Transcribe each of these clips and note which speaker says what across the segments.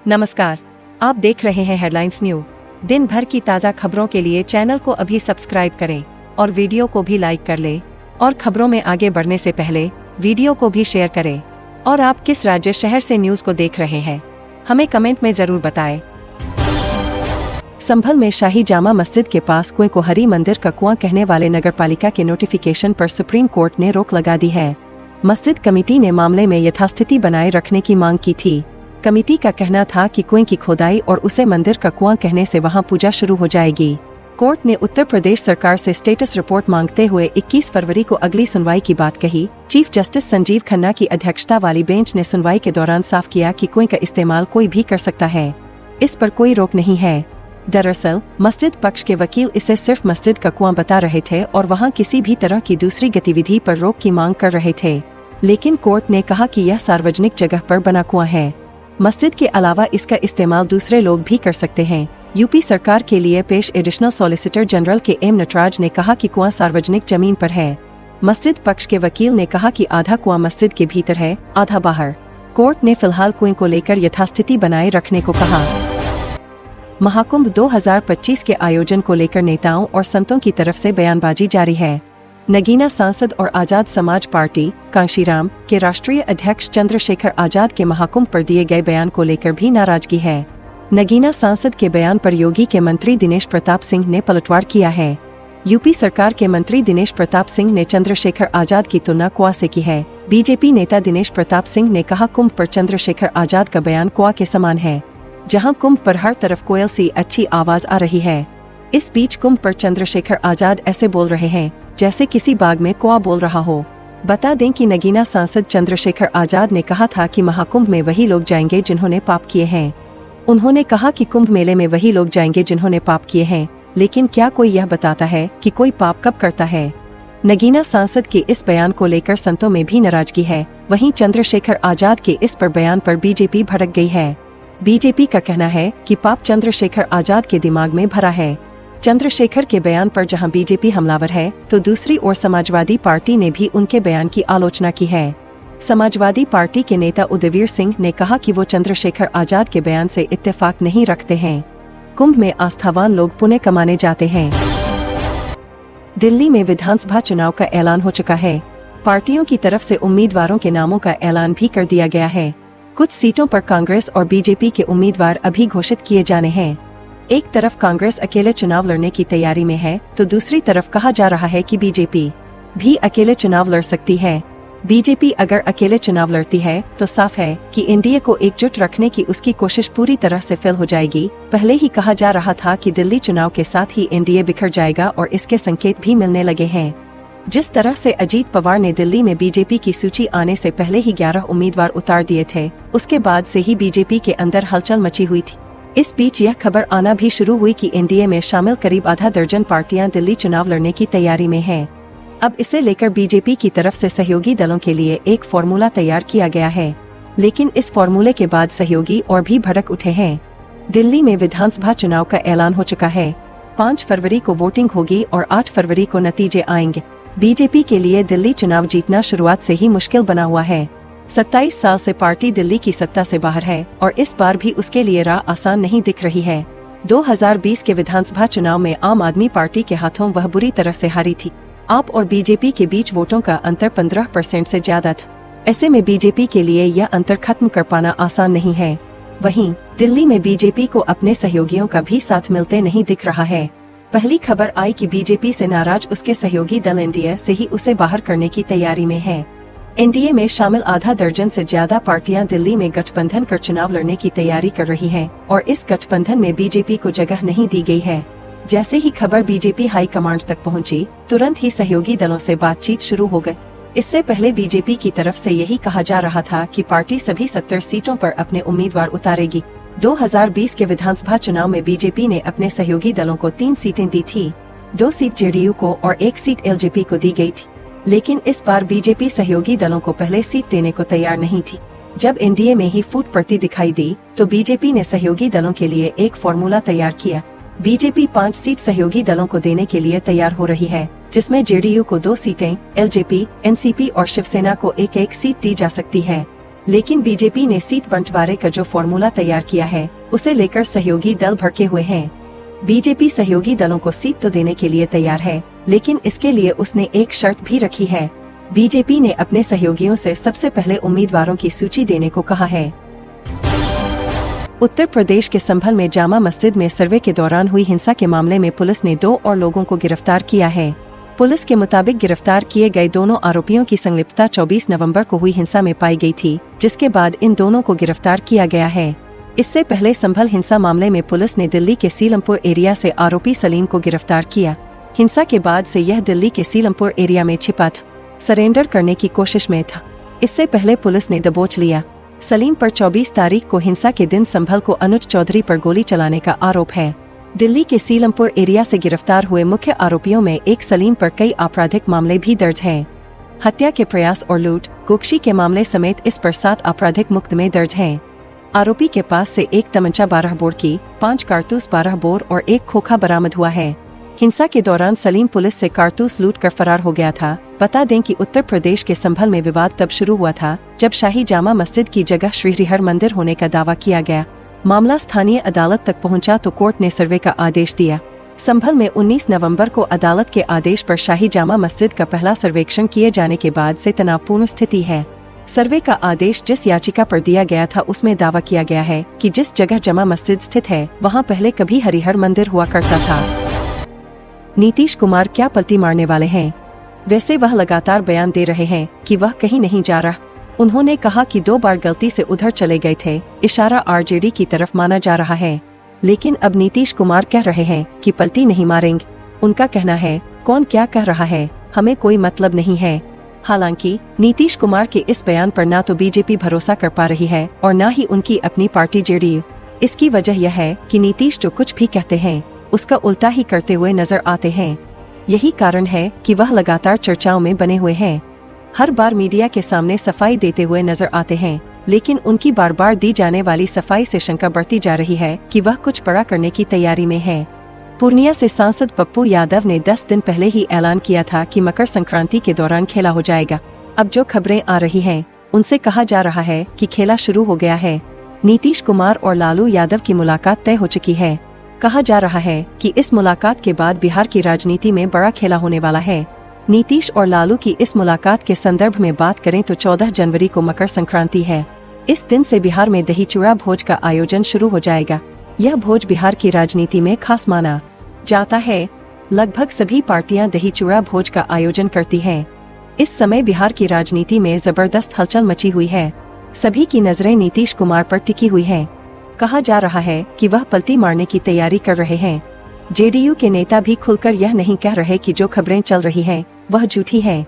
Speaker 1: नमस्कार, आप देख रहे हैं हेडलाइंस न्यूज। दिन भर की ताज़ा खबरों के लिए चैनल को अभी सब्सक्राइब करें और वीडियो को भी लाइक कर लें। और खबरों में आगे बढ़ने से पहले वीडियो को भी शेयर करें। और आप किस राज्य शहर से न्यूज को देख रहे हैं, हमें कमेंट में जरूर बताएं। संभल में शाही जामा मस्जिद के पास कुएं को हरि मंदिर का कुआं कहने वाले नगरपालिका के नोटिफिकेशन पर सुप्रीम कोर्ट ने रोक लगा दी है। मस्जिद कमेटी ने मामले में यथास्थिति बनाए रखने की मांग की थी। कमेटी का कहना था कि कुएं की खोदाई और उसे मंदिर का कुआं कहने से वहां पूजा शुरू हो जाएगी। कोर्ट ने उत्तर प्रदेश सरकार से स्टेटस रिपोर्ट मांगते हुए 21 फरवरी को अगली सुनवाई की बात कही। चीफ जस्टिस संजीव खन्ना की अध्यक्षता वाली बेंच ने सुनवाई के दौरान साफ किया कि कुएं का इस्तेमाल कोई भी कर सकता है, इस पर कोई रोक नहीं है। दरअसल मस्जिद पक्ष के वकील इसे सिर्फ मस्जिद का कुआं बता रहे थे और वहां किसी भी तरह की दूसरी गतिविधि पर रोक की मांग कर रहे थे। लेकिन कोर्ट ने कहा कि यह सार्वजनिक जगह पर बना कुआं है। मस्जिद के अलावा इसका इस्तेमाल दूसरे लोग भी कर सकते हैं। यूपी सरकार के लिए पेश एडिशनल सॉलिसिटर जनरल के एम नटराज ने कहा कि कुआं सार्वजनिक जमीन पर है। मस्जिद पक्ष के वकील ने कहा कि आधा कुआं मस्जिद के भीतर है, आधा बाहर। कोर्ट ने फिलहाल कुएं को लेकर यथास्थिति बनाए रखने को कहा। महाकुंभ 2025 के आयोजन को लेकर नेताओं और संतों की तरफ से बयानबाजी जारी है। नगीना सांसद और आजाद समाज पार्टी कांशीराम के राष्ट्रीय अध्यक्ष चंद्रशेखर आजाद के महाकुंभ पर दिए गए बयान को लेकर भी नाराजगी है। नगीना सांसद के बयान पर योगी के मंत्री दिनेश प्रताप सिंह ने पलटवार किया है। यूपी सरकार के मंत्री दिनेश प्रताप सिंह ने चंद्रशेखर आजाद की तुलना कुआं से की है। बीजेपी नेता दिनेश प्रताप सिंह ने कहा, कुंभ पर चंद्रशेखर आजाद का बयान कुआं के समान है, जहां कुंभ पर हर तरफ कोयल सी अच्छी आवाज आ रही है। इस बीच कुंभ पर चंद्रशेखर आजाद ऐसे बोल रहे हैं जैसे किसी बाग में कौआ बोल रहा हो। बता दें कि नगीना सांसद चंद्रशेखर आजाद ने कहा था कि महाकुंभ में वही लोग जाएंगे जिन्होंने पाप किए हैं। उन्होंने कहा कि कुंभ मेले में वही लोग जाएंगे जिन्होंने पाप किए हैं, लेकिन क्या कोई यह बताता है कि कोई पाप कब करता है। नगीना सांसद के इस बयान को लेकर संतों में भी नाराजगी है। वहीं चंद्रशेखर आजाद के इस पर बयान पर बीजेपी भड़क गई है। बीजेपी का कहना है कि पाप चंद्रशेखर आजाद के दिमाग में भरा है। चंद्रशेखर के बयान पर जहां बीजेपी हमलावर है, तो दूसरी ओर समाजवादी पार्टी ने भी उनके बयान की आलोचना की है। समाजवादी पार्टी के नेता उदयवीर सिंह ने कहा कि वो चंद्रशेखर आजाद के बयान से इत्तेफाक नहीं रखते हैं। कुंभ में आस्थावान लोग पुण्य कमाने जाते हैं। दिल्ली में विधानसभा चुनाव का ऐलान हो चुका है। पार्टियों की तरफ से उम्मीदवारों के नामों का ऐलान भी कर दिया गया है। कुछ सीटों पर कांग्रेस और बीजेपी के उम्मीदवार अभी घोषित किए जाने हैं। एक तरफ कांग्रेस अकेले चुनाव लड़ने की तैयारी में है, तो दूसरी तरफ कहा जा रहा है कि बीजेपी भी अकेले चुनाव लड़ सकती है। बीजेपी अगर अकेले चुनाव लड़ती है तो साफ है कि एनडीए को एकजुट रखने की उसकी कोशिश पूरी तरह से फेल हो जाएगी। पहले ही कहा जा रहा था कि दिल्ली चुनाव के साथ ही एनडीए बिखर जाएगा और इसके संकेत भी मिलने लगे हैं। जिस तरह से अजीत पवार ने दिल्ली में बीजेपी की सूची आने से पहले ही 11 उम्मीदवार उतार दिए थे, उसके बाद से ही बीजेपी के अंदर हलचल मची हुई थी। इस बीच यह खबर आना भी शुरू हुई कि एनडीए में शामिल करीब आधा दर्जन पार्टियां दिल्ली चुनाव लड़ने की तैयारी में हैं। अब इसे लेकर बीजेपी की तरफ से सहयोगी दलों के लिए एक फॉर्मूला तैयार किया गया है, लेकिन इस फॉर्मूले के बाद सहयोगी और भी भड़क उठे हैं। दिल्ली में विधानसभा चुनाव का ऐलान हो चुका है। 5 फरवरी को वोटिंग होगी और 8 फरवरी को नतीजे आएंगे। बीजेपी के लिए दिल्ली चुनाव जीतना शुरुआत से ही मुश्किल बना हुआ है। 27 साल से पार्टी दिल्ली की सत्ता से बाहर है और इस बार भी उसके लिए राह आसान नहीं दिख रही है। 2020 के विधानसभा चुनाव में आम आदमी पार्टी के हाथों वह बुरी तरह से हारी थी। आप और बीजेपी के बीच वोटों का अंतर 15% से ज्यादा था। ऐसे में बीजेपी के लिए यह अंतर खत्म कर पाना आसान नहीं है। वहीं दिल्ली में बीजेपी को अपने सहयोगियों का भी साथ मिलते नहीं दिख रहा है। पहली खबर आई कि बीजेपी से नाराज उसके सहयोगी दल एनडीए से ही उसे बाहर करने की तैयारी में है। एनडीए में शामिल आधा दर्जन से ज्यादा पार्टियां दिल्ली में गठबंधन कर चुनाव लड़ने की तैयारी कर रही हैं और इस गठबंधन में बीजेपी को जगह नहीं दी गई है। जैसे ही खबर बीजेपी हाई कमांड तक पहुंची, तुरंत ही सहयोगी दलों से बातचीत शुरू हो गई। इससे पहले बीजेपी की तरफ से यही कहा जा रहा था कि पार्टी सभी 70 सीटों पर अपने उम्मीदवार उतारेगी। 2020 के विधानसभा चुनाव में बीजेपी ने अपने सहयोगी दलों को 3 सीटें दी थी। 2 सीट जेडीयू को और 1 सीट एलजेपी को दी गई थी। लेकिन इस बार बीजेपी सहयोगी दलों को पहले सीट देने को तैयार नहीं थी। जब एनडीए में ही फूट पड़ती दिखाई दी, तो बीजेपी ने सहयोगी दलों के लिए एक फॉर्मूला तैयार किया। बीजेपी 5 सीट सहयोगी दलों को देने के लिए तैयार हो रही है, जिसमें जेडीयू को 2 सीटें, एलजेपी, एनसीपी और शिवसेना को 1-1 सीट दी जा सकती है। लेकिन बीजेपी ने सीट बंटवारे का जो फॉर्मूला तैयार किया है उसे लेकर सहयोगी दल भड़के हुए हैं। बीजेपी सहयोगी दलों को सीट तो देने के लिए तैयार है, लेकिन इसके लिए उसने एक शर्त भी रखी है। बीजेपी ने अपने सहयोगियों से सबसे पहले उम्मीदवारों की सूची देने को कहा है। उत्तर प्रदेश के संभल में जामा मस्जिद में सर्वे के दौरान हुई हिंसा के मामले में पुलिस ने 2 और लोगों को गिरफ्तार किया है। पुलिस के मुताबिक गिरफ्तार किए गए दोनों आरोपियों की संलिप्तता 24 नवंबर को हुई हिंसा में पाई गई थी, जिसके बाद इन दोनों को गिरफ्तार किया गया है। इससे पहले संभल हिंसा मामले में पुलिस ने दिल्ली के सीलमपुर एरिया से आरोपी सलीम को गिरफ्तार किया। हिंसा के बाद से यह दिल्ली के सीलमपुर एरिया में छिपा था, सरेंडर करने की कोशिश में था। इससे पहले पुलिस ने दबोच लिया। सलीम पर 24 तारीख को हिंसा के दिन संभल को अनुज चौधरी पर गोली चलाने का आरोप है। दिल्ली के सीलमपुर एरिया से गिरफ्तार हुए मुख्य आरोपियों में एक सलीम पर कई आपराधिक मामले भी दर्ज हैं। हत्या के प्रयास और लूट, कुक्षी के मामले समेत इस पर 7 आपराधिक मुकदमे दर्ज हैं। आरोपी के पास से एक तमंचा 12 बोर की, 5 कारतूस 12 बोर और एक खोखा बरामद हुआ है। हिंसा के दौरान सलीम पुलिस से कारतूस लूट कर फरार हो गया था। बता दें कि उत्तर प्रदेश के संभल में विवाद तब शुरू हुआ था जब शाही जामा मस्जिद की जगह श्री हरिहर मंदिर होने का दावा किया गया। मामला स्थानीय अदालत तक पहुंचा तो कोर्ट ने सर्वे का आदेश दिया। संभल में 19 नवंबर को अदालत के आदेश पर शाही जामा मस्जिद का पहला सर्वेक्षण किए जाने के बाद से तनावपूर्ण स्थिति है। सर्वे का आदेश जिस याचिका पर दिया गया था उसमें दावा किया गया है कि जिस जगह जामा मस्जिद स्थित है वहां पहले कभी हरिहर मंदिर हुआ करता था। नीतीश कुमार क्या पलटी मारने वाले हैं? वैसे वह लगातार बयान दे रहे हैं कि वह कहीं नहीं जा रहा। उन्होंने कहा कि 2 बार गलती से उधर चले गए थे, इशारा आरजेडी की तरफ माना जा रहा है। लेकिन अब नीतीश कुमार कह रहे हैं कि पलटी नहीं मारेंगे। उनका कहना है, कौन क्या कह रहा है हमें कोई मतलब नहीं है। हालांकि नीतीश कुमार के इस बयान पर ना तो बीजेपी भरोसा कर पा रही है और न ही उनकी अपनी पार्टी जेडीयू। इसकी वजह यह है कि नीतीश जो कुछ भी कहते हैं उसका उल्टा ही करते हुए नजर आते हैं। यही कारण है कि वह लगातार चर्चाओं में बने हुए हैं। हर बार मीडिया के सामने सफाई देते हुए नजर आते हैं, लेकिन उनकी बार बार दी जाने वाली सफाई से शंका बढ़ती जा रही है कि वह कुछ बड़ा करने की तैयारी में है। पूर्णिया से सांसद पप्पू यादव ने 10 दिन पहले ही ऐलान किया था कि मकर संक्रांति के दौरान खेला हो जाएगा। अब जो खबरें आ रही हैं, उनसे कहा जा रहा है कि खेला शुरू हो गया है। नीतीश कुमार और लालू यादव की मुलाकात तय हो चुकी है। कहा जा रहा है कि इस मुलाकात के बाद बिहार की राजनीति में बड़ा खेला होने वाला है। नीतीश और लालू की इस मुलाकात के संदर्भ में बात करें तो 14 जनवरी को मकर संक्रांति है। इस दिन से बिहार में दही चूड़ा भोज का आयोजन शुरू हो जाएगा। यह भोज बिहार की राजनीति में खास माना जाता है। लगभग सभी पार्टियां दही चूड़ा भोज का आयोजन करती हैं। इस समय बिहार की राजनीति में जबरदस्त हलचल मची हुई है। सभी की नजरें नीतीश कुमार पर टिकी हुई हैं। कहा जा रहा है कि वह पलटी मारने की तैयारी कर रहे हैं। जेडीयू के नेता भी खुलकर यह नहीं कह रहे कि जो खबरें चल रही हैं वह झूठी हैं।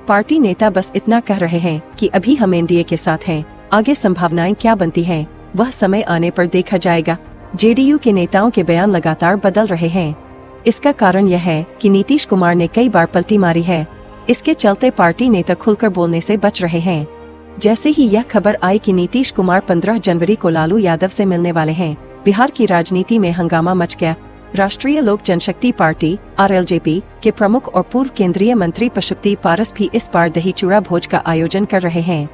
Speaker 1: पार्टी नेता बस इतना कह रहे हैं कि अभी हम एनडीए के साथ हैं, आगे संभावनाएं क्या बनती हैं वह समय आने पर देखा जाएगा। जेडीयू के नेताओं के बयान लगातार बदल रहे हैं। इसका कारण यह है कि नीतीश कुमार ने कई बार पलटी मारी है। इसके चलते पार्टी नेता खुलकर बोलने से बच रहे हैं। जैसे ही यह खबर आई कि नीतीश कुमार 15 जनवरी को लालू यादव से मिलने वाले हैं, बिहार की राजनीति में हंगामा मच गया। राष्ट्रीय लोक जनशक्ति पार्टी (आरएलजेपी) के प्रमुख और पूर्व केंद्रीय मंत्री पशुपति पारस भी इस बार दही चूड़ा भोज का आयोजन कर रहे हैं।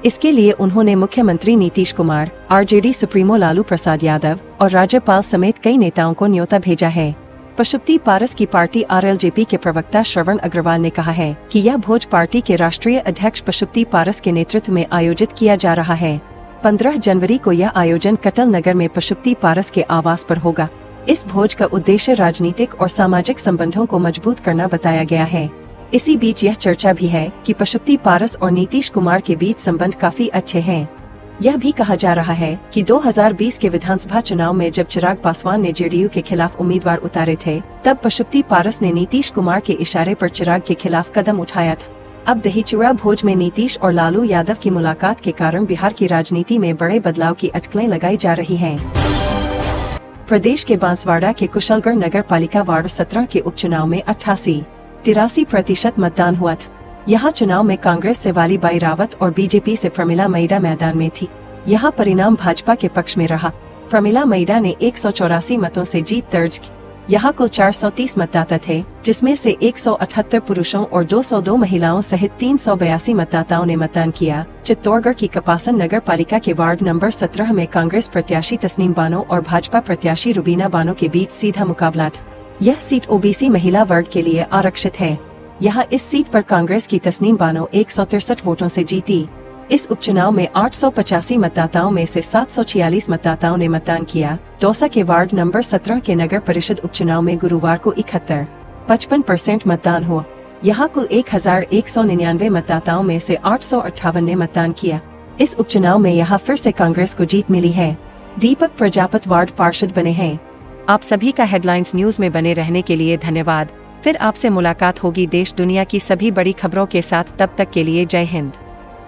Speaker 1: इसके लिए उन्होंने मुख्यमंत्री नीतीश कुमार, आरजेडी सुप्रीमो लालू प्रसाद यादव और राज्यपाल समेत कई नेताओं को न्योता भेजा है। पशुपति पारस की पार्टी आरएलजेपी के प्रवक्ता श्रवण अग्रवाल ने कहा है कि यह भोज पार्टी के राष्ट्रीय अध्यक्ष पशुपति पारस के नेतृत्व में आयोजित किया जा रहा है। 15 जनवरी को यह आयोजन कटल नगर में पशुपति पारस के आवास पर होगा। इस भोज का उद्देश्य राजनीतिक और सामाजिक संबंधों को मजबूत करना बताया गया है। इसी बीच यह चर्चा भी है कि पशुपति पारस और नीतीश कुमार के बीच संबंध काफी अच्छे हैं। यह भी कहा जा रहा है कि 2020 के विधानसभा चुनाव में जब चिराग पासवान ने जेडीयू के खिलाफ उम्मीदवार उतारे थे, तब पशुपति पारस ने नीतीश कुमार के इशारे पर चिराग के खिलाफ कदम उठाया था। अब दही चूड़ा भोज में नीतीश और लालू यादव की मुलाकात के कारण बिहार की राजनीति में बड़े बदलाव की अटकलें लगाई जा रही हैं। प्रदेश के बांसवाड़ा के कुशलगढ़ नगर पालिका वार्ड 17 के उपचुनाव में 83% मतदान हुआ था। यहाँ चुनाव में कांग्रेस से वाली बाई रावत और बीजेपी से प्रमिला मैडा मैदान में थी। यहाँ परिणाम भाजपा के पक्ष में रहा। प्रमिला मैडा ने 184 मतों से जीत दर्ज की। यहाँ कुल 430 मतदाता थे, जिसमें से 178 पुरुषों और 202 महिलाओं सहित 382 मतदाताओं ने मतदान किया। चित्तौड़गढ़ की कपासन नगर पालिका के वार्ड नंबर 17 में कांग्रेस प्रत्याशी तस्नीम बानो और भाजपा प्रत्याशी रुबीना बानो के बीच सीधा मुकाबला था। यह सीट ओबीसी महिला वर्ग के लिए आरक्षित है। यहाँ इस सीट पर कांग्रेस की तस्नीम बानो 163 वोटों से जीती। इस उपचुनाव में 885 मतदाताओं में से 746 मतदाताओं ने मतदान किया। दौसा के वार्ड नंबर 17 के नगर परिषद उपचुनाव में गुरुवार को 55% मतदान हुआ। यहाँ कुल 1199 मतदाताओं में से 858 ने मतदान किया। इस उपचुनाव में यहाँ फिर से कांग्रेस को जीत मिली है। दीपक प्रजापत वार्ड पार्षद बने हैं।
Speaker 2: आप सभी का हेडलाइंस न्यूज में बने रहने के लिए धन्यवाद। फिर आपसे मुलाकात होगी देश दुनिया की सभी बड़ी खबरों के साथ। तब तक के लिए जय हिंद।